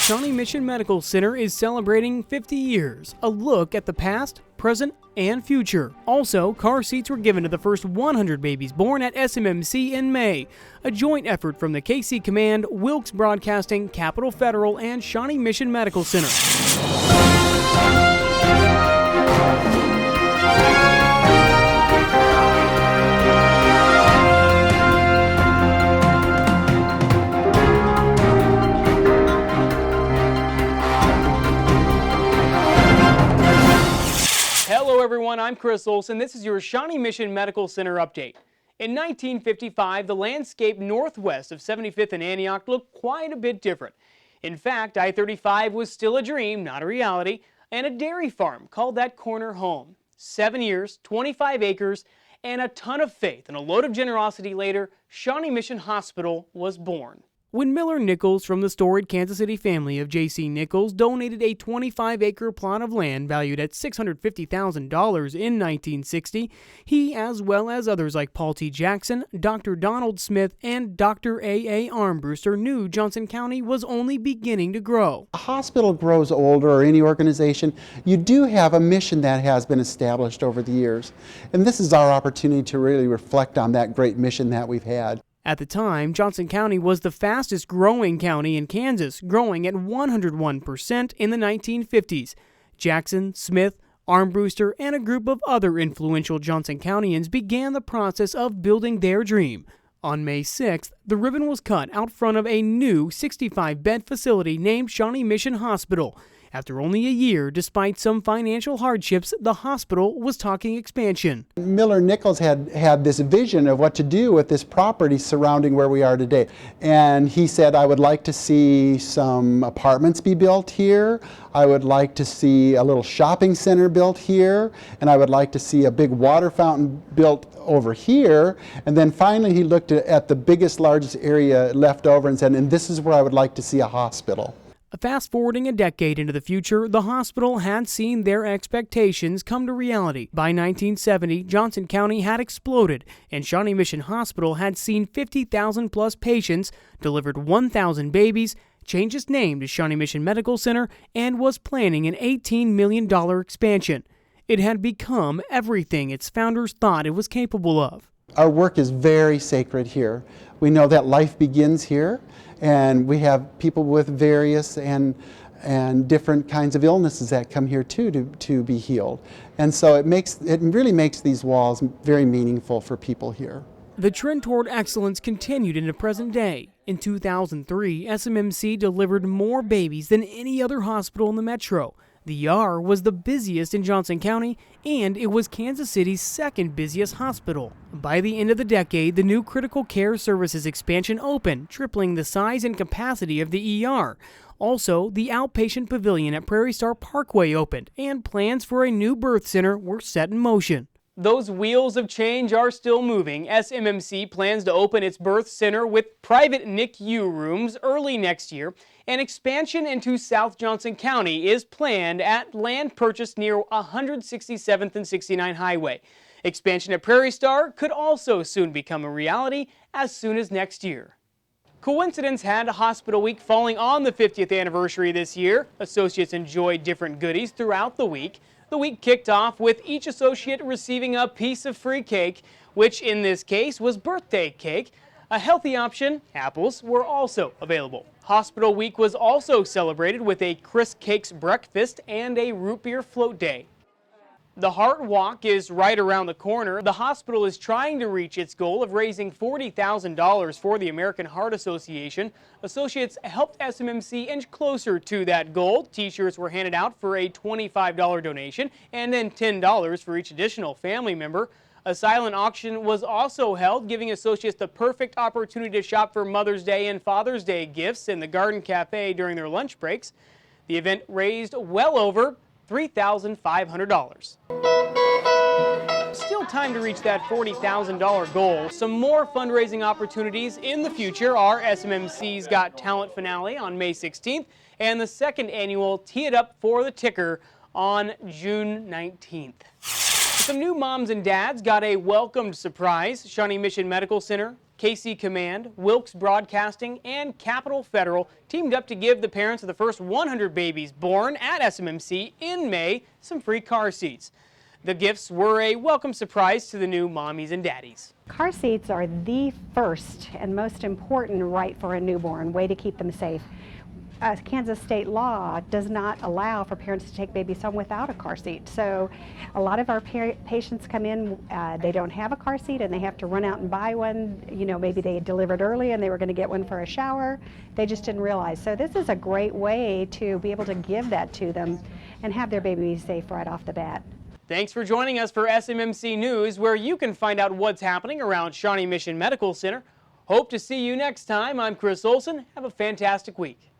Shawnee Mission Medical Center is celebrating 50 years, a look at the past, present, and future. Also, car seats were given to the first 100 babies born at SMMC in May, a joint effort from the KC Command, Wilks Broadcasting, Capital Federal, and Shawnee Mission Medical Center. Hello everyone, I'm Chris Olson. This is your Shawnee Mission Medical Center update. In 1955, the landscape northwest of 75th and Antioch looked quite a bit different. In fact, I-35 was still a dream, not a reality, and a dairy farm called that corner home. 7 years, 25 acres, and a ton of faith and a load of generosity later, Shawnee Mission Hospital was born. When Miller Nichols from the storied Kansas City family of J.C. Nichols donated a 25-acre plot of land valued at $650,000 in 1960, he, as well as others like Paul T. Jackson, Dr. Donald Smith, and Dr. A.A. Armbruster knew Johnson County was only beginning to grow. A hospital grows older, or any organization. You do have a mission that has been established over the years. And this is our opportunity to really reflect on that great mission that we've had. At the time, Johnson County was the fastest growing county in Kansas, growing at 101% in the 1950s. Jackson, Smith, Armbruster, and a group of other influential Johnson Countyans began the process of building their dream. On May 6th, the ribbon was cut out front of a new 65-bed facility named Shawnee Mission Hospital. After only a year, despite some financial hardships, the hospital was talking expansion. Miller Nichols had this vision of what to do with this property surrounding where we are today. And he said, I would like to see some apartments be built here. I would like to see a little shopping center built here. And I would like to see a big water fountain built over here. And then finally he looked at the biggest, largest area left over and said, and this is where I would like to see a hospital. Fast forwarding a decade into the future, the hospital had seen their expectations come to reality. By 1970, Johnson County had exploded, and Shawnee Mission Hospital had seen 50,000 plus patients, delivered 1,000 babies, changed its name to Shawnee Mission Medical Center, and was planning an $18 million expansion. It had become everything its founders thought it was capable of. Our work is very sacred here. We know that life begins here, and we have people with various and different kinds of illnesses that come here too to be healed. And so it really makes these walls very meaningful for people here. The trend toward excellence continued into present day. In 2003, SMMC delivered more babies than any other hospital in the metro. The ER was the busiest in Johnson County, and it was Kansas City's second busiest hospital. By the end of the decade, the new critical care services expansion opened, tripling the size and capacity of the ER. Also, the outpatient pavilion at Prairie Star Parkway opened, and plans for a new birth center were set in motion. Those wheels of change are still moving. SMMC plans to open its birth center with private NICU rooms early next year. An expansion into South Johnson County is planned at land purchased near 167th and 69 Highway. Expansion at Prairie Star could also soon become a reality as soon as next year. Coincidence had Hospital Week falling on the 50th anniversary this year. Associates enjoyed different goodies throughout the week. The week kicked off with each associate receiving a piece of free cake, which in this case was birthday cake. A healthy option, apples, were also available. Hospital Week was also celebrated with a Chris Cakes breakfast and a root beer float day. The Heart Walk is right around the corner. The hospital is trying to reach its goal of raising $40,000 for the American Heart Association. Associates helped SMMC inch closer to that goal. T-shirts were handed out for a $25 donation and then $10 for each additional family member. A silent auction was also held, giving associates the perfect opportunity to shop for Mother's Day and Father's Day gifts in the Garden Cafe during their lunch breaks. The event raised well over $3,500. Still time to reach that $40,000 goal. Some more fundraising opportunities in the future are SMMC's Got Talent finale on May 16th and the second annual Tee It Up for the Ticker on June 19th. Some new moms and dads got a welcomed surprise. Shawnee Mission Medical Center KC Command, Wilks Broadcasting, and Capital Federal teamed up to give the parents of the first 100 babies born at SMMC in May some free car seats. The gifts were a welcome surprise to the new mommies and daddies. Car seats are the first and most important right for a newborn, way to keep them safe. Kansas state law does not allow for parents to take babies home without a car seat. So a lot of our patients come in, they don't have a car seat and they have to run out and buy one. You know, maybe they delivered early and they were going to get one for a shower. They just didn't realize. So this is a great way to be able to give that to them and have their baby safe right off the bat. Thanks for joining us for SMMC News, where you can find out what's happening around Shawnee Mission Medical Center. Hope to see you next time. I'm Chris Olson. Have a fantastic week.